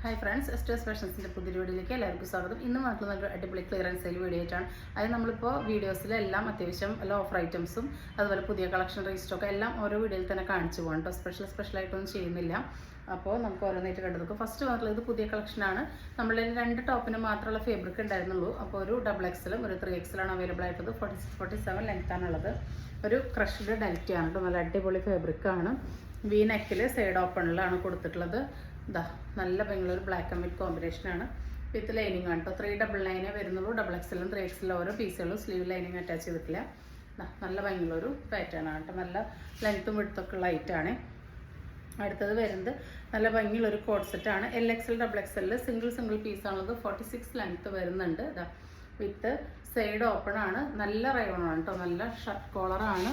Hi friends, എസ്റ്റേഴ്സ് ഫാഷൻസിൻ്റെ പുതിയ വീഡിയോയിലേക്ക് എല്ലാവർക്കും സ്വാഗതം. ഇന്ന് മാത്രം നല്ല അടിപൊളി ക്ലിയറൻസ് സെയിൽ വീഡിയോ ആയിട്ടാണ്. അത് നമ്മളിപ്പോൾ വീഡിയോസിലെല്ലാം അത്യാവശ്യം എല്ലാ ഓഫർ ഐറ്റംസും അതുപോലെ പുതിയ കളക്ഷൻ റീസ്റ്റോക്ക് എല്ലാം ഓരോ വീഡിയോയിൽ തന്നെ കാണിച്ചു പോകാം കേട്ടോ. സ്പെഷ്യലായിട്ടൊന്നും ചെയ്യുന്നില്ല. അപ്പോൾ നമുക്ക് ഓരോന്നായിട്ട് കണ്ടു. ഫസ്റ്റ് വന്നിട്ടുള്ളത് ഇത് പുതിയ കളക്ഷനാണ്. നമ്മളുടെ 2 ടോപ്പിന് മാത്രമുള്ള ഫാബ്രിക് ഉണ്ടായിരുന്നുള്ളൂ. അപ്പോൾ ഒരു XXL ഒരു 3XL ആണ് അവൈലബിൾ ആയിട്ടുള്ളത്. 47 ലെങ്ത് ആണുള്ളത്. ഒരു ക്രഷ്ഡ് ഡെൽറ്റ ആണ് കേട്ടോ. നല്ല അടിപൊളി ഫാബ്രിക്കാണ്. വി നെക്കിൽ സൈഡ് ഓപ്പണിലാണ് കൊടുത്തിട്ടുള്ളത്. ഇതാ നല്ല ഭംഗിയുള്ളൊരു ബ്ലാക്ക് ആൻഡ് വൈറ്റ് കോമ്പിനേഷനാണ്. വിത്ത് ലൈനിങ് ആണ് കേട്ടോ. 399 വരുന്നുള്ളൂ. XXL 3XL ഓരോ പീസുകളും സ്ലീവ് ലൈനിങ് അറ്റാച്ച് ചെയ്തിട്ടില്ല. നല്ല ഭംഗിയുള്ളൊരു പാറ്റേൺ ആണ് കേട്ടോ. നല്ല ലെങ്ത്തും വിടുത്തൊക്കെ ഉള്ള ഐറ്റാണ്. അടുത്തത് വരുന്നത് നല്ല ഭംഗിയുള്ളൊരു കോഡ് സെറ്റാണ്. LXL XXL സിംഗിൾ പീസാണുള്ളത്. 46 ലെങ്ത്ത് വരുന്നുണ്ട്. ഇതാ വിത്ത് സൈഡ് ഓപ്പൺ ആണ്. നല്ല റയോണാണ് കേട്ടോ. നല്ല ഷർട്ട് കോളറാണ്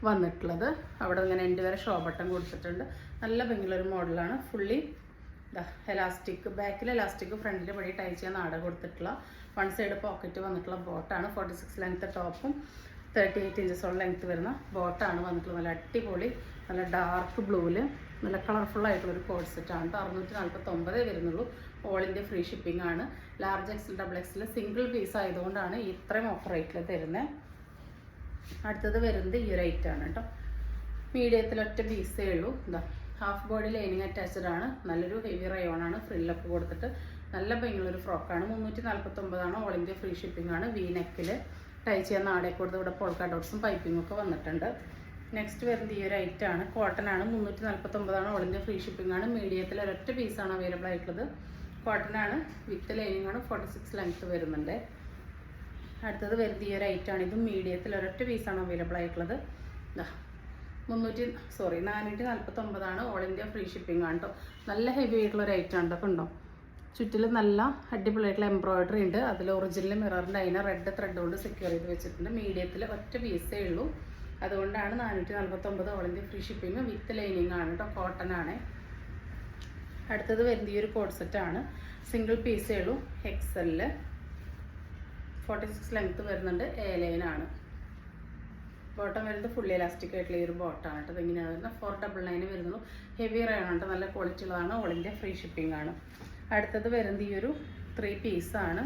വന്നിട്ടുള്ളത്. അവിടെ ഇങ്ങനെ എൻ്റെ വരെ ഷോ ബട്ടൺ കൊടുത്തിട്ടുണ്ട്. നല്ല ഭംഗിയുള്ളൊരു മോഡലാണ്. ഫുള്ളി എലാസ്റ്റിക്, ബാക്കിൽ എലാസ്റ്റിക്, ഫ്രണ്ടിൽ വഴി ടൈ ചെയ്യാൻ നാട കൊടുത്തിട്ടുള്ള 1 സൈഡ് പോക്കറ്റ് വന്നിട്ടുള്ള ബോട്ടാണ്. 46 ലെങ്ത്ത് ടോപ്പും 38 ഇഞ്ചസോളം ലെങ്ത്ത് വരുന്ന ബോട്ടാണ് വന്നിട്ടുള്ളത്. നല്ല അടിപൊളി നല്ല ഡാർക്ക് ബ്ലൂവിൽ നല്ല കളർഫുൾ ആയിട്ടുള്ളൊരു കോഡ് സെറ്റാണ്. 649 വരുന്നുള്ളൂ. ഓൾ ഇന്ത്യ ഫ്രീ ഷിപ്പിംഗ് ആണ്. Large XL XXL single piece ആയതുകൊണ്ടാണ് ഇത്രയും ഓഫർ റേറ്റിൽ തരുന്നത്. അടുത്തത് വരുന്നത് ഈ ഒരു ഐറ്റാണ് കേട്ടോ. മീഡിയത്തിൽ ഒറ്റ പീസേ ഉള്ളൂ. എന്താ ഹാഫ് ബോഡി ലൈനിങ് അറ്റാച്ച്ഡ് ആണ്. നല്ലൊരു ഹെവി റയോണാണ്. ഫ്രില്ലൊക്കെ കൊടുത്തിട്ട് നല്ല ഭംഗിയുള്ളൊരു ഫ്രോക്കാണ്. 349 ഓൾ ഇന്ത്യ ഫ്രീ ഷിപ്പിംഗ് ആണ്. വി നെക്കിൽ ടൈ ചെയ്യാൻ നാടൊക്കെ കൊടുത്ത് ഇവിടെ പോൾക്കാ ഡോട്ട്സും പൈപ്പിങ്ങും ഒക്കെ വന്നിട്ടുണ്ട്. നെക്സ്റ്റ് വരുന്നത് ഈ ഒരു ഐറ്റാണ്. കോട്ടൺ ആണ്. 349 ഓൾ ഇന്ത്യ ഫ്രീ ഷിപ്പിംഗ് ആണ്. മീഡിയത്തിൽ ഒരൊറ്റ പീസാണ് അവൈലബിൾ ആയിട്ടുള്ളത്. കോട്ടൺ ആണ്. വിത്ത് ലൈനിങ് ആണ്. 46 ലെങ്ത്ത് വരുന്നുണ്ട്. അടുത്തത് വരുന്നത് ഈ ഒരു ഐറ്റാണ്. ഇതും മീഡിയത്തിൽ ഒരൊറ്റ പീസാണ് അവൈലബിൾ ആയിട്ടുള്ളത്. 449 ഓൾ ഇന്ത്യ ഫ്രീ ഷിപ്പിംഗ് ആണ് കേട്ടോ. നല്ല ഹെവി ആയിട്ടുള്ള ഒരു ഐറ്റം ഉണ്ട്. കണ്ടോ, ചുറ്റിൽ നല്ല അടിപൊളിയായിട്ടുള്ള എംബ്രോയിഡറി ഉണ്ട്. അതിൽ ഒറിജിനൽ മിററിൻ്റെ അതിനെ റെഡ് ത്രെഡ് കൊണ്ട് സെക്യൂർ ചെയ്ത് വെച്ചിട്ടുണ്ട്. മീഡിയത്തിൽ ഒറ്റ പീസേ ഉള്ളൂ. അതുകൊണ്ടാണ് 449 all India free shipping. With lining ആണ് കേട്ടോ. കോട്ടൺ ആണ്. അടുത്തത് വരുന്നത് ഈ ഒരു കോഡ് സെറ്റാണ്. സിംഗിൾ പീസേ ഉള്ളൂ. XL 46 ലെങ്ത്ത് വരുന്നുണ്ട്. A ലൈനാണ്. ബോട്ടം വരുന്നത് ഫുള്ളി എലാസ്റ്റിക് ആയിട്ടുള്ള ഈ ഒരു ബോട്ടാണ് കേട്ടോ. ഇങ്ങനെയാണ് വരുന്നത്. 499 വരുന്നുള്ളൂ. ഹെവി റയോൺ ആണ്. നല്ല ക്വാളിറ്റി ഉള്ളതാണ്. ഓൾ ഇന്ത്യ ഫ്രീ ഷിപ്പിംഗ് ആണ്. അടുത്തത് വരുന്നത് ഈ ഒരു 3 പീസാണ്.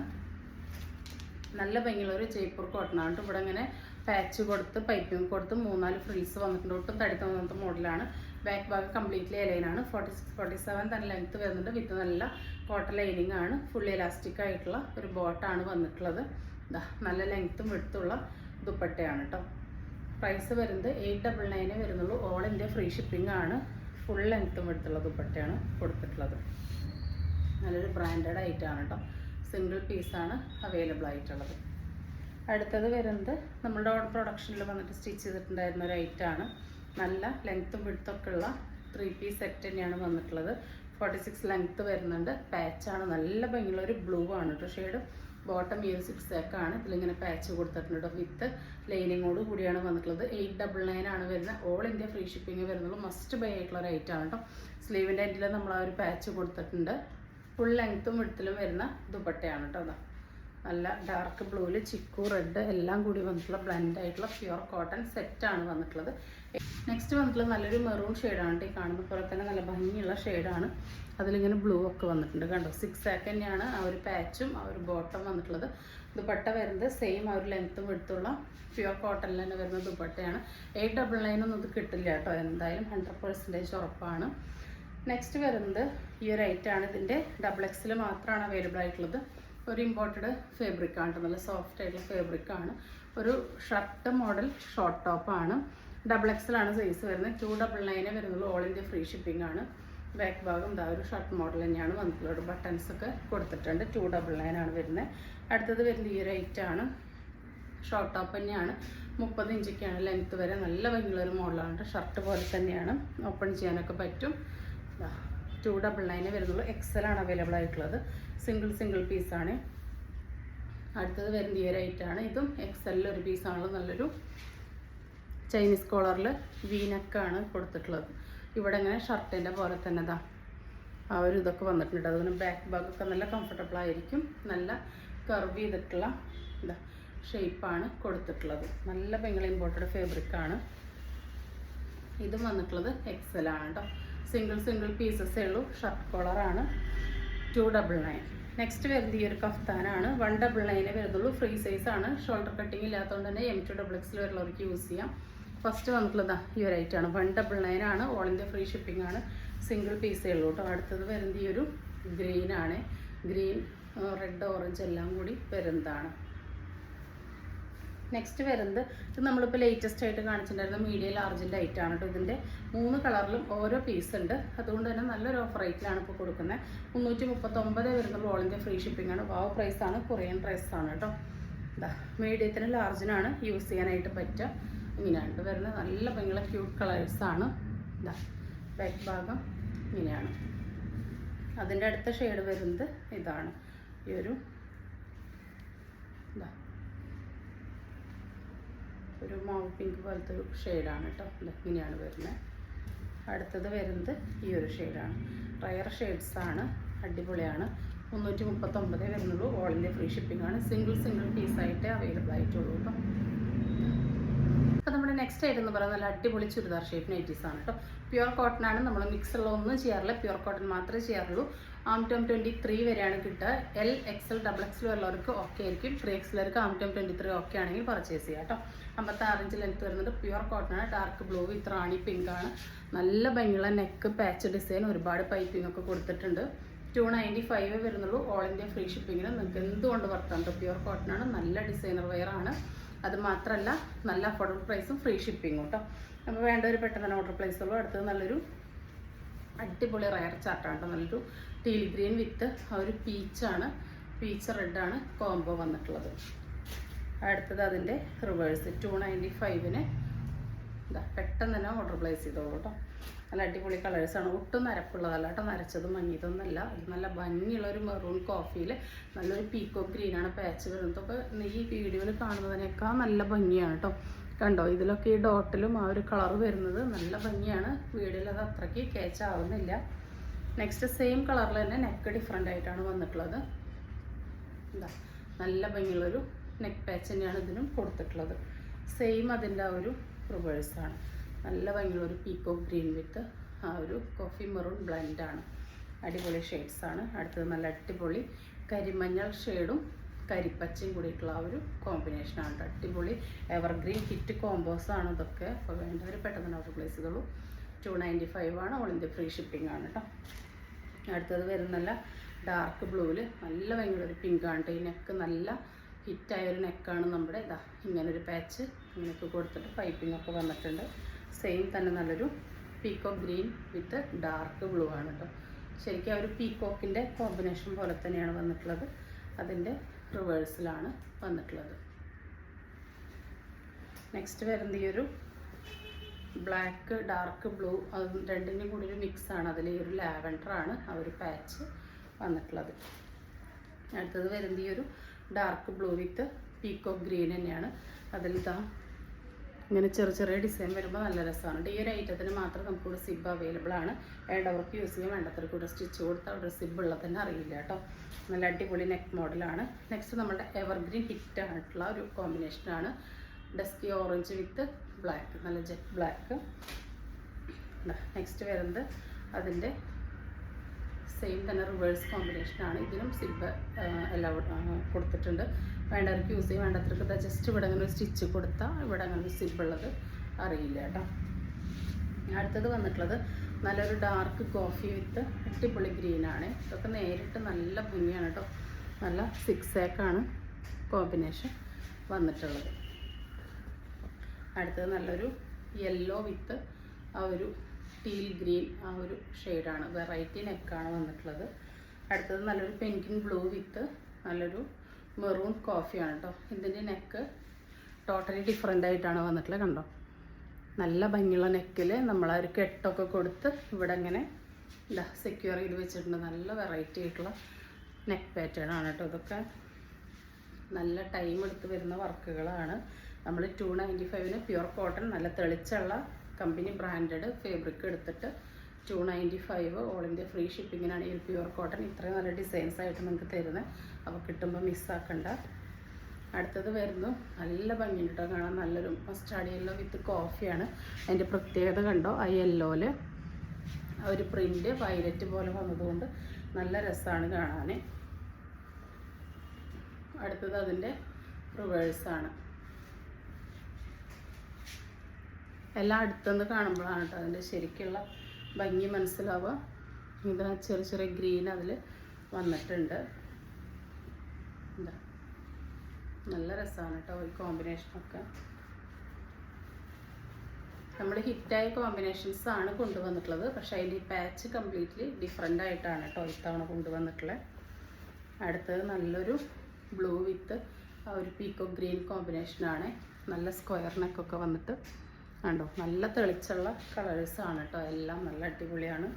നല്ല ഭംഗിയുള്ളൊരു ജയ്പൂർ കോട്ടൺ ആണ്. ഇവിടെ ഇങ്ങനെ പാച്ച് കൊടുത്ത് പൈപ്പിംഗ് കൊടുത്ത് 3-4 ഫ്രിൽസ് വന്നിട്ടുണ്ട്. ഒട്ടും തടിത്ത മോഡലാണ്. ബാക്ക് ഭാഗം കംപ്ലീറ്റ്ലി ലൈനാണ്. 47 തന്നെ ലെങ്ത്ത് വരുന്നുണ്ട്. വിത്ത് നല്ല കോട്ടൺ ലൈനിങ് ആണ്. ഫുള്ളി എലാസ്റ്റിക് ആയിട്ടുള്ള ഒരു ബോട്ടാണ് വന്നിട്ടുള്ളത്. ഇതാ നല്ല ലെങ്ത്തും വിടുത്തുള്ള ദുപ്പട്ടയാണ് കേട്ടോ. പ്രൈസ് വരുന്നത് 899 വരുന്നുള്ളൂ. ഓൾ ഇന്ത്യ ഫ്രീ ഷിപ്പിംഗ് ആണ്. ഫുൾ ലെങ്ത്തും എടുത്തുള്ള ദുപ്പട്ടയാണ് കൊടുത്തിട്ടുള്ളത്. നല്ലൊരു ബ്രാൻഡഡ് ഐറ്റമാണ് കേട്ടോ. സിംഗിൾ പീസാണ് അവൈലബിൾ ആയിട്ടുള്ളത്. അടുത്തത് വരുന്നത് നമ്മളുടെ പ്രൊഡക്ഷനിൽ വന്നിട്ട് സ്റ്റിച്ച് ചെയ്തിട്ടുണ്ടായിരുന്ന ഒരു ഐറ്റമാണ്. നല്ല ലെങ്ത്തും വിടുത്തൊക്കെ ഉള്ള 3 പീസ് സെറ്റ് തന്നെയാണ് വന്നിട്ടുള്ളത്. 46 ലെങ്ത്ത് വരുന്നുണ്ട്. പാച്ചാണ്. നല്ല ഭംഗിയുള്ള ഒരു ബ്ലൂ ആണ് കേട്ടോ ഷെയ്ഡ്. ബോട്ടം ഈ 6 ആണ്. ഇതിലിങ്ങനെ പാച്ച് കൊടുത്തിട്ടുണ്ട്. വിത്ത് ലൈനിങ്ങോട് കൂടിയാണ് വന്നിട്ടുള്ളത്. 899 ആണ് വരുന്നത്. ഓൾ ഇന്ത്യ ഫ്രീ ഷിപ്പിംഗ് വരുന്നുള്ളൂ. മസ്റ്റ് ബൈ ആയിട്ടുള്ള ഒരു ഐറ്റം ആണ് കേട്ടോ. സ്ലീവിൻ്റെ എൻഡിൽ നമ്മൾ ആ ഒരു പാച്ച് കൊടുത്തിട്ടുണ്ട്. ഫുൾ ലെങ്ത്തും വിടുത്തിലും വരുന്ന ദുപ്പട്ടയാണ് കേട്ടോ. അതാ നല്ല ഡാർക്ക് ബ്ലൂവിൽ ചിക്കു റെഡ് എല്ലാം കൂടി വന്നിട്ടുള്ള ബ്ലെൻഡ് ആയിട്ടുള്ള പ്യുവർ കോട്ടൺ സെറ്റാണ് വന്നിട്ടുള്ളത്. നെക്സ്റ്റ് വന്നിട്ടുള്ളത് നല്ലൊരു മെറൂൺ ഷെയ്ഡാണ്. ഈ കാണുന്ന പോലെ തന്നെ നല്ല ഭംഗിയുള്ള ഷെയ്ഡാണ്. അതിലിങ്ങനെ ബ്ലൂ ഒക്കെ വന്നിട്ടുണ്ട്. കണ്ടോ, 6 തന്നെയാണ് ആ ഒരു പാച്ചും ആ ഒരു ബോട്ടം വന്നിട്ടുള്ളത്. ദുപ്പട്ട വരുന്നത് സെയിം ആ ഒരു ലെങ്ത്തും എടുത്തുള്ള പ്യുവർ കോട്ടണിൽ തന്നെ വരുന്ന ദുപ്പട്ടയാണ്. 899 ഒന്നും ഇത് കിട്ടില്ല കേട്ടോ. എന്തായാലും 100% ഉറപ്പാണ്. നെക്സ്റ്റ് വരുന്നത് ഈ ഒരു ഐറ്റാണ്. ഇതിൻ്റെ XXL മാത്രമാണ് അവൈലബിൾ ആയിട്ടുള്ളത്. ഒരു ഇമ്പോർട്ടഡ് ഫാബ്രിക്കാണ് കേട്ടോ. നല്ല സോഫ്റ്റ് ആയിട്ടുള്ള ഫാബ്രിക്കാണ്. ഒരു ഷർട്ട് മോഡൽ ഷോർട്ട് ടോപ്പാണ്. XXL ആണ് സൈസ് വരുന്നത്. 299 വരുന്നുള്ളൂ. ഓൾ ഇന്ത്യ ഫ്രീ ഷിപ്പിംഗ് ആണ്. ബാക്ക് ഭാഗം ഇതാ ഒരു ഷർട്ട് മോഡൽ തന്നെയാണ് വന്നിട്ടുള്ളത്. ബട്ടൺസ് ഒക്കെ കൊടുത്തിട്ടുണ്ട്. 299 ആണ് വരുന്നത്. അടുത്തത് വരുന്നത് ഈ ഒരു ഐറ്റാണ്. ഷോർട്ട് ടോപ്പ് തന്നെയാണ്. 30 ഇഞ്ചൊക്കെയാണ് ലെങ്ത്ത് വരെ. നല്ല ഭംഗിയുള്ളൊരു മോഡലാണ്. ഷർട്ട് പോലെ തന്നെയാണ്. ഓപ്പൺ ചെയ്യാനൊക്കെ പറ്റും. 299 വരുന്നുള്ളൂ. XL ആണ് അവൈലബിൾ ആയിട്ടുള്ളത്. സിംഗിൾ പീസാണ്. അടുത്തത് വരുന്ന ഈ ഒരു ഐറ്റാണ്. ഇതും XL ഒരു പീസാണുള്ളത്. നല്ലൊരു ചൈനീസ് കോളറിൽ വീനക്കാണ് കൊടുത്തിട്ടുള്ളത്. ഇവിടെ ഇങ്ങനെ ഷർട്ടിൻ്റെ പോലെ തന്നെ ഇതാ ആ ഒരു ഇതൊക്കെ വന്നിട്ടുണ്ട്. അതുകൊണ്ട് ബാക്ക് ഭാഗമൊക്കെ നല്ല കംഫർട്ടബിൾ ആയിരിക്കും. നല്ല കർവ് ചെയ്തിട്ടുള്ള ഇതാ ഷേപ്പാണ് കൊടുത്തിട്ടുള്ളത്. നല്ല ഭയങ്കര ഇമ്പോർട്ടഡ് ഫാബ്രിക്കാണ്. ഇതും വന്നിട്ടുള്ളത് XL ആണ് കേട്ടോ. സിംഗിൾ പീസസേ ഉള്ളൂ. ഷർട്ട് കോളറാണ്. 299. നെക്സ്റ്റ് വരുന്നത് ഈ ഒരു കഫ്താനാണ്. 199 വരുന്നുള്ളൂ. ഫ്രീ സൈസ് ആണ്. ഷോൾഡർ കട്ടിങ് ഇല്ലാത്തതുകൊണ്ട് തന്നെ M2XX വരുന്നവർക്ക് യൂസ് ചെയ്യാം. ഫസ്റ്റ് വന്നിട്ടുള്ളതാ ഈ ഒരു ഐറ്റം ആണ്. 199 ആണ്. ഓൾ ഇന്ത്യ ഫ്രീ ഷിപ്പിംഗ് ആണ്. സിംഗിൾ പീസേ ഉള്ളൂ കേട്ടോ. അടുത്തത് വരുന്നത് ഈ ഒരു ഗ്രീൻ ആണ്. ഗ്രീൻ, റെഡ്, ഓറഞ്ച് എല്ലാം കൂടി വരുന്നതാണ്. നെക്സ്റ്റ് വരുന്നത് ഇത് നമ്മളിപ്പോൾ ലേറ്റസ്റ്റ് ആയിട്ട് കാണിച്ചിട്ടുണ്ടായിരുന്ന മീഡിയം ലാർജിൻ്റെ ഐറ്റം ആണ് കേട്ടോ. ഇതിൻ്റെ 3 കളറിലും ഓരോ പീസ് ഉണ്ട്. അതുകൊണ്ട് തന്നെ നല്ലൊരു ഓഫർ റേറ്റിലാണ് ഇപ്പോൾ കൊടുക്കുന്നത്. 339 വരുന്നുള്ളൂ. ഓൾ ഇന്ത്യ ഫ്രീ ഷിപ്പിംഗ് ആണ്. വാവ് പ്രൈസാണ്. കൊറിയൻ പ്രൈസാണ് കേട്ടോ. ഇതാ മീഡിയത്തിന് ലാർജിനാണ് യൂസ് ചെയ്യാനായിട്ട് പറ്റുക. ഇങ്ങനെയാണ് വരുന്നത്. നല്ല ഭംഗിയുള്ള ക്യൂട്ട് കളേഴ്സാണ്. ഇതാ ബാക്ക് ഭാഗം ഇങ്ങനെയാണ്. അതിൻ്റെ അടുത്ത ഷെയ്ഡ് വരുന്നത് ഇതാണ്. ഈ ഒരു ഇതാ ഒരു മാവ് പിങ്ക് പോലത്തെ ഒരു ഷെയ്ഡാണ് കേട്ടോ. ഇങ്ങനെയാണ് വരുന്നത്. അടുത്തത് വരുന്നത് ഈ ഒരു ഷെയ്ഡാണ്. റയർ ഷെയ്ഡ്സാണ്. അടിപൊളിയാണ്. 339 വരുന്നുള്ളൂ. ഓൾ ഇന്ത്യ ഫ്രീ ഷിപ്പിംഗ് ആണ്. സിംഗിൾ പീസായിട്ടേ അവൈലബിൾ ആയിട്ടുള്ളൂ കേട്ടോ. അപ്പോൾ നമ്മുടെ നെക്സ്റ്റ് ആയിട്ട് എന്ന് പറയുന്നത് നല്ല അടിപൊളി ചുരിദാർ ഷേപ്പ് നൈറ്റീസ് ആണ് കേട്ടോ. പ്യുവർ കോട്ടൺ ആണ്. നമ്മൾ മിക്സുള്ള ഒന്നും ചെയ്യാറില്ല. പ്യുവർ കോട്ടൺ മാത്രമേ ചെയ്യാറുള്ളൂ. ആംറ്റം 23 വരെയാണ് കിട്ടുക. L, XL, XXL ഉള്ളവർക്ക് ഓക്കെ ആയിരിക്കും. 3XLർക്ക് ആംറ്റം 23 ഓക്കെ ആണെങ്കിൽ പർച്ചേസ് ചെയ്യാം കേട്ടോ. 56 ഇഞ്ച് ലെങ്ത് വരുന്നത്. പ്യുവർ കോട്ടൺ ആണ്. ഡാർക്ക് ബ്ലൂ വിത്ത് റാണി പിങ്ക് ആണ്. നല്ല ഭംഗിയുള്ള നെക്ക് പാച്ച് ഡിസൈൻ, ഒരുപാട് പൈപ്പിംഗ് ഒക്കെ കൊടുത്തിട്ടുണ്ട്. 295 വരുന്നുള്ളൂ. ഓൾ ഇന്ത്യ ഫ്രീ ഷിപ്പിങ്ങിന് നിങ്ങൾക്ക് എന്തുകൊണ്ട് വർത്താൻ. പ്യുവർ കോട്ടൺ ആണ്. നല്ല ഡിസൈനർ വെയർ ആണ്. അത് മാത്രമല്ല നല്ല അഫോർഡബിൾ പ്രൈസും ഫ്രീ ഷിപ്പിങ്ങും കേട്ടോ. അപ്പോൾ വേണ്ടവർ പെട്ടെന്ന് തന്നെ ഓർഡർ പ്ലേസ് ഉള്ളൂ. അടുത്തത് നല്ലൊരു അടിപൊളി റയർ ചാർട്ടാണ് കേട്ടോ. നല്ലൊരു ടീൽ ഗ്രീൻ വിത്ത് ആ ഒരു പീച്ചാണ്, പീച്ച് റെഡാണ് കോംബോ വന്നിട്ടുള്ളത്. അടുത്തത് അതിൻ്റെ റിവേഴ്സ് 295 ഇതാ പെട്ടെന്ന് തന്നെ ഓർഡർ പ്ലേസ് ചെയ്തോളൂ കേട്ടോ. നല്ല അടിപൊളി കളേഴ്സാണ്. ഒട്ടും നരപ്പുള്ളതല്ല കേട്ടോ. നരച്ചതും മങ്ങിയതൊന്നുമല്ല. ഇത് നല്ല ഭംഗിയുള്ള ഒരു മെറൂൺ കോഫിയിൽ നല്ലൊരു പീക്കോ ഗ്രീനാണ് പാച്ച് വരുന്നത്. അപ്പോൾ ഈ വീഡിയോയിൽ കാണുന്നതിനേക്കാൾ നല്ല ഭംഗിയാണ് കേട്ടോ. കണ്ടോ, ഇതിലൊക്കെ ഈ ഡോട്ടിലും ആ ഒരു കളർ വരുന്നത് നല്ല ഭംഗിയാണ്. വീഡിയോയിൽ അത് അത്രയ്ക്ക് ക്യാച്ച് ആവുന്നില്ല. നെക്സ്റ്റ് സെയിം കളറിൽ തന്നെ നെക്ക് ഡിഫറെൻ്റ് ആയിട്ടാണ് വന്നിട്ടുള്ളത്. എന്താ നല്ല ഭംഗിയുള്ളൊരു നെക്ക് പാച്ച് തന്നെയാണ് ഇതിനും കൊടുത്തിട്ടുള്ളത്. സെയിം അതിൻ്റെ ആ ഒരു റിവേഴ്സാണ്. നല്ല ഭംഗിയുള്ളൊരു പീക്കോ ഗ്രീൻ വിത്ത് ആ ഒരു കോഫി മെറൂൺ ബ്ലെൻഡാണ്. അടിപൊളി ഷെയ്ഡ്സാണ്. അടുത്തത് നല്ല അടിപൊളി കരിമഞ്ഞൾ ഷെയ്ഡും കരിപ്പച്ചയും കൂടിയിട്ടുള്ള ആ ഒരു കോമ്പിനേഷനാണ്. അടിപൊളി എവർഗ്രീൻ ഹിറ്റ് കോമ്പോസാണ് ഇതൊക്കെ. അപ്പോൾ വേണ്ടവർ പെട്ടെന്ന് ഓർഡർ പ്ലേസ് ചെയ്തോളൂ. 295 ആണ്. ഓൾ ഇന്ത്യ ഫ്രീ ഷിപ്പിംഗ് ആണ് കേട്ടോ. അടുത്തത് വരുന്നല്ല ഡാർക്ക് ബ്ലൂവിൽ നല്ല ഭയങ്കര പിങ്കാണ് കേട്ടോ. ഈ നെക്ക് നല്ല ഹിറ്റായൊരു നെക്കാണ് നമ്മുടെ. ഇതാ ഇങ്ങനൊരു പാച്ച് ഇങ്ങനെയൊക്കെ കൊടുത്തിട്ട് പൈപ്പിംഗ് ഒക്കെ വന്നിട്ടുണ്ട്. സെയിം തന്നെ നല്ലൊരു പീക്കോക്ക് ഗ്രീൻ വിത്ത് ഡാർക്ക് ബ്ലൂ ആണ് കേട്ടോ. ശരിക്കും ആ ഒരു പീക്കോക്കിൻ്റെ കോമ്പിനേഷൻ പോലെ തന്നെയാണ് വന്നിട്ടുള്ളത്. അതിൻ്റെ റിവേഴ്സിലാണ് വന്നിട്ടുള്ളത്. നെക്സ്റ്റ് വരുന്നത് ഈ ഒരു ബ്ലാക്ക് ഡാർക്ക് ബ്ലൂ അത് രണ്ടിൻ്റെയും കൂടി ഒരു മിക്സാണ്. അതിൽ ഈ ഒരു ലാവൻഡറാണ് ആ ഒരു പാച്ച് വന്നിട്ടുള്ളത്. അടുത്തത് വരുന്നത് ഈ ഒരു ഡാർക്ക് ബ്ലൂ വിത്ത് പീക്കോക്ക് ഗ്രീൻ തന്നെയാണ്. അതിൽ ഇതാ ഇങ്ങനെ ചെറിയ ഡിസൈൻ വരുമ്പോൾ നല്ല രസമാണ്. ഈ ഒരു ഐറ്റത്തിന് മാത്രം നമുക്കിവിടെ സിബ് അവൈലബിൾ ആണ്. വേണ്ടവർക്ക് യൂസ് ചെയ്യാൻ, വേണ്ടവർക്ക് കൂടെ സ്റ്റിച്ച് കൊടുത്താൽ അവിടെ സിബ് ഉള്ളത് തന്നെ അറിയില്ല കേട്ടോ. നല്ല അടിപൊളി നെക്ക് മോഡലാണ്. നെക്സ്റ്റ് നമ്മുടെ എവർഗ്രീൻ ഹിറ്റ് ആയിട്ടുള്ള ഒരു കോമ്പിനേഷനാണ്. ഡസ്കി ഓറഞ്ച് വിത്ത് ബ്ലാക്ക്, നല്ല ജെറ്റ് ബ്ലാക്ക്. നെക്സ്റ്റ് വരുന്നത് അതിൻ്റെ സെയിം തന്നെ റിവേഴ്സ് കോമ്പിനേഷനാണ്. ഇതിനും സിബ് എല്ലാം കൊടുത്തിട്ടുണ്ട്. വേണ്ടവർക്ക് യൂസ് ചെയ്യും, വേണ്ടവർക്ക് ജസ്റ്റ് ഇവിടെ അങ്ങനെ ഒരു സ്റ്റിച്ച് കൊടുത്താൽ ഇവിടെ അങ്ങനെ ഒരു സിബ് ഉള്ളത് അറിയില്ല കേട്ടോ. അടുത്തത് വന്നിട്ടുള്ളത് നല്ലൊരു ഡാർക്ക് കോഫി വിത്ത് അടിപൊളി ഗ്രീനാണ്. ഇതൊക്കെ നേരിട്ട് നല്ല ഭംഗിയാണ് കേട്ടോ. നല്ല 6 കോമ്പിനേഷൻ വന്നിട്ടുള്ളത്. അടുത്തത് നല്ലൊരു യെല്ലോ വിത്ത് ആ ഒരു ടീൽ ഗ്രീൻ ആ ഒരു ഷെയ്ഡാണ്. വെറൈറ്റി നെക്കാണ് വന്നിട്ടുള്ളത്. അടുത്തത് നല്ലൊരു പെൻകിൻ ബ്ലൂ വിത്ത് നല്ലൊരു മെറൂൺ കോഫിയാണ് കേട്ടോ. ഇതിൻ്റെ നെക്ക് ടോട്ടലി ഡിഫറെൻ്റ് ആയിട്ടാണ് വന്നിട്ടുള്ളത്. കണ്ടോ, നല്ല ഭംഗിയുള്ള നെക്കിൽ നമ്മൾ ആ ഒരു കെട്ടൊക്കെ കൊടുത്ത് ഇവിടെ ഇങ്ങനെ സെക്യൂർ ചെയ്ത് വെച്ചിട്ടുണ്ട്. നല്ല വെറൈറ്റി ആയിട്ടുള്ള നെക്ക് പാറ്റേൺ ആണ് കേട്ടോ. ഇതൊക്കെ നല്ല ടൈം എടുത്ത് വരുന്ന വർക്കുകളാണ്. നമ്മൾ 295 പ്യുവർ കോട്ടൺ നല്ല തെളിച്ചുള്ള കമ്പനി ബ്രാൻഡഡ് ഫാബ്രിക് എടുത്തിട്ട് 295 ഓൾ ഇന്ത്യ ഫ്രീ ഷിപ്പിങ്ങിനാണ് ഈ പ്യുവർ കോട്ടൺ ഇത്രയും നല്ല ഡിസൈൻസ് ആയിട്ട് നിങ്ങൾക്ക് തരുന്നത്. അപ്പോൾ കിട്ടുമ്പോൾ മിസ്സാക്കണ്ട. അടുത്തത് വരുന്നു നല്ല ഭംഗിയുണ്ട് കേട്ടോ കാണാൻ. നല്ലൊരു മസ്റ്റാർഡ് യെല്ലോ വിത്ത് കോഫിയാണ്. അതിൻ്റെ പ്രത്യേകത കണ്ടോ, ആ യെല്ലോയിൽ ഒരു പ്രിൻ്റ് വയലറ്റ് പോലെ വന്നതുകൊണ്ട് നല്ല രസമാണ് കാണാൻ. അടുത്തത് അതിൻ്റെ റിവേഴ്സാണ്. എല്ലാം അടുത്തുനിന്ന് കാണുമ്പോഴാണ് കേട്ടോ അതിൻ്റെ ശരിക്കുള്ള ഭംഗി മനസ്സിലാവുക. ഇതാ ചെറിയ ചെറിയ ഗ്രീൻ അതിൽ വന്നിട്ടുണ്ട്. എന്താ നല്ല രസമാണ് കേട്ടോ ഈ കോമ്പിനേഷനൊക്കെ. നമ്മൾ ഹിറ്റായ കോമ്പിനേഷൻസ് ആണ് കൊണ്ടുവന്നിട്ടുള്ളത്. പക്ഷേ അതിൻ്റെ ഈ പാച്ച് കംപ്ലീറ്റ്ലി ഡിഫറെൻ്റ് ആയിട്ടാണ് കേട്ടോ ഇത്തവണ കൊണ്ടുവന്നിട്ടുള്ളത്. അടുത്തത് നല്ലൊരു ബ്ലൂ വിത്ത് ആ ഒരു പീക്കോ ഗ്രീൻ കോമ്പിനേഷനാണ്. നല്ല സ്ക്വയർ നെക്കൊക്കെ വന്നിട്ട് കണ്ടോ, നല്ല തെളിച്ചുള്ള കളേഴ്സാണ് കേട്ടോ. എല്ലാം നല്ല അടിപൊളിയാണ്.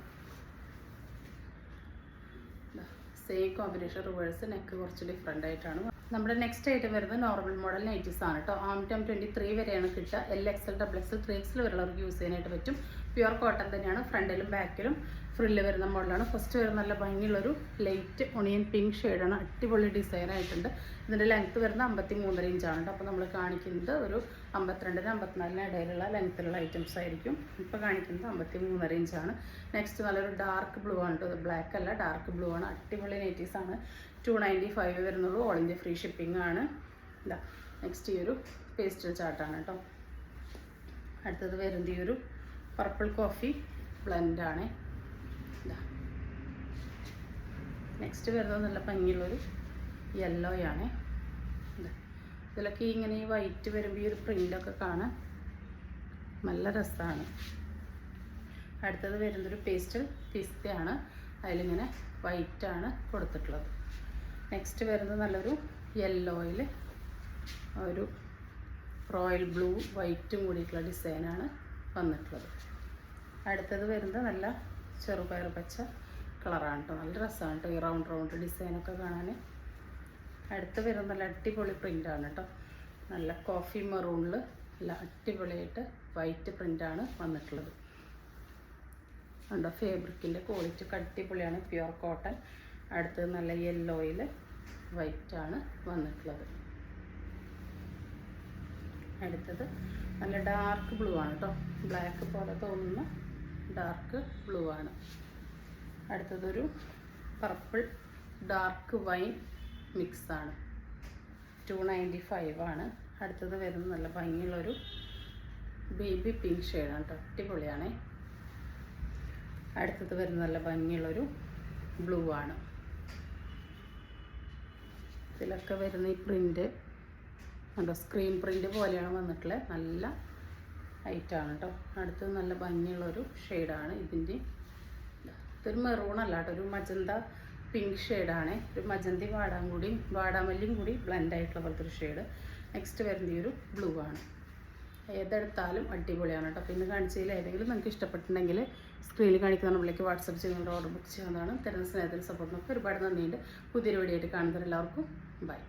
സെയിം കോമ്പിനേഷൻ റിവേഴ്സ്, നെക്ക് കുറച്ച് ഡിഫറെൻ്റ് ആയിട്ടാണ്. നമ്മുടെ നെക്സ്റ്റ് ഐറ്റം വരുന്നത് നോർമൽ മോഡൽ നൈറ്റീസ് ആണ് കേട്ടോ. ആം 23 വരെയാണ് കിട്ടുക. LXL, XXL, 3XL വരെയുള്ളവർക്ക് യൂസ് ചെയ്യാനായിട്ട് പറ്റും. പ്യുവർ കോട്ടൺ തന്നെയാണ്. ഫ്രണ്ടിലും ബാക്കിലും ഫ്രില്ല് വരുന്ന മോഡലാണ്. ഫസ്റ്റ് വരുന്ന നല്ല ഭംഗിയുള്ളൊരു ലൈറ്റ് ഒണിയൻ പിങ്ക് ഷെയ്ഡാണ്. അടിപൊളി ഡിസൈൻ ആയിട്ടുണ്ട്. ഇതിൻ്റെ ലെങ്ത്ത് വരുന്ന 53 ഇഞ്ചാണ് കേട്ടോ. അപ്പോൾ നമ്മൾ കാണിക്കുന്നത് ഒരു 52-ന് 54-ന് ഇടയിലുള്ള ലെങ്ത്തിലുള്ള ഐറ്റംസ് ആയിരിക്കും. ഇപ്പോൾ കാണിക്കുന്നത് 53.5 ഇഞ്ചാണ്. നെക്സ്റ്റ് നല്ലൊരു ഡാർക്ക് ബ്ലൂ ആണ് കേട്ടോ. ബ്ലാക്ക് അല്ല, ഡാർക്ക് ബ്ലൂ ആണ്. അടിപൊളി നൈറ്റീസാണ്. 295 വരുന്നുള്ളൂ. ഓൾ ഇന്ത്യ ഫ്രീ ഷിപ്പിംഗ് ആണ്. ഇതാ നെക്സ്റ്റ് ഈ ഒരു പേസ്റ്റൽ ചാർട്ടാണ് കേട്ടോ. അടുത്തത് വരുന്നത് ഈ ഒരു പർപ്പിൾ കോഫി ബ്ലെൻഡാണ്. ഇതാ നെക്സ്റ്റ് വരുന്നത് നല്ല ഭംഗിയുള്ളൊരു യെല്ലോയാണ്. ഇതാ ഇതിലൊക്കെ ഇങ്ങനെ ഈ വൈറ്റ് വരുമ്പോൾ ഈ ഒരു പ്രിൻ്റൊക്കെ കാണാൻ നല്ല രസമാണ്. അടുത്തത് വരുന്നൊരു പേസ്റ്റൽ പിസ്തയാണ്. അതിലിങ്ങനെ വൈറ്റാണ് കൊടുത്തിട്ടുള്ളത്. നെക്സ്റ്റ് വരുന്നത് നല്ലൊരു യെല്ലോയിൽ ഒരു റോയൽ ബ്ലൂ വൈറ്റും കൂടിയിട്ടുള്ള ഡിസൈനാണ് വന്നിട്ടുള്ളത്. അടുത്തത് വരുന്നത് നല്ല ചെറുപയർ പച്ച കളറാണ് കേട്ടോ. നല്ല രസമാണ് കേട്ടോ ഈ റൗണ്ട് ഡിസൈനൊക്കെ കാണാൻ. അടുത്ത് വരുന്നത് നല്ല അടിപൊളി പ്രിൻ്റാണ് കേട്ടോ. നല്ല കോഫി മെറൂണിൽ നല്ല അടിപൊളിയായിട്ട് വൈറ്റ് പ്രിൻ്റാണ് വന്നിട്ടുള്ളത്. കണ്ടോ, ഫേബ്രിക്കിൻ്റെ ക്വാളിറ്റി അടിപൊളിയാണ്. Pure cotton. അടുത്തത് നല്ല യെല്ലോയിൽ വൈറ്റാണ് വന്നിട്ടുള്ളത്. അടുത്തത് നല്ല ഡാർക്ക് ബ്ലൂ ആണ് കേട്ടോ. ബ്ലാക്ക് പോലെ തോന്നുന്ന ഡാർക്ക് ബ്ലൂ ആണ്. അടുത്തതൊരു പർപ്പിൾ ഡാർക്ക് വൈൻ മിക്സാണ്. 295 ആണ്. അടുത്തത് വരുന്നത് നല്ല ഭംഗിയുള്ളൊരു ബേബി പിങ്ക് ഷെയ്ഡാണ് കേട്ടോ. അടിപൊളിയാണ്. അടുത്തത് വരുന്നത് നല്ല ഭംഗിയുള്ളൊരു ബ്ലൂ ആണ്. ഇതിലൊക്കെ വരുന്ന ഈ പ്രിൻ്റ് കണ്ടോ, സ്ക്രീൻ പ്രിൻ്റ് പോലെയാണ് വന്നിട്ടുള്ളത്. നല്ല ഹൈറ്റാണ് കേട്ടോ. അടുത്തത് നല്ല ഭംഗിയുള്ളൊരു ഷെയ്ഡാണ്. ഇതിൻ്റെ ഇതൊരു മെറൂണല്ല കേട്ടോ, ഒരു മജന്ത പിങ്ക് ഷെയ്ഡാണ്. ഒരു മജന്തി വാടാമല്ലിയും കൂടി ബ്ലെൻഡ് ആയിട്ടുള്ള പോലത്തെ ഒരു ഷെയ്ഡ്. നെക്സ്റ്റ് വരുന്ന ഈ ഒരു ബ്ലൂ ആണ്. ഏതെടുത്താലും അടിപൊളിയാണ് കേട്ടോ. അപ്പോൾ ഇന്ന് കാണിച്ചതിൽ ഏതെങ്കിലും നിങ്ങൾക്ക് ഇഷ്ടപ്പെട്ടിട്ടുണ്ടെങ്കിൽ സ്ക്രീനിൽ കാണിക്കുന്ന നമ്പറിലേക്ക് വാട്സപ്പ് ചെയ്തുകൊണ്ട് ഓർഡർ ബുക്ക് ചെയ്യാവുന്നതാണ്. തരുന്ന സ്നേഹത്തിൽ സപ്പോർട്ടിനൊക്കെ ഒരുപാട് നന്ദിയുണ്ട്. പുതിയൊരു വീഡിയോ ആയിട്ട് കാണുന്നവരെല്ലാവർക്കും ബൈ.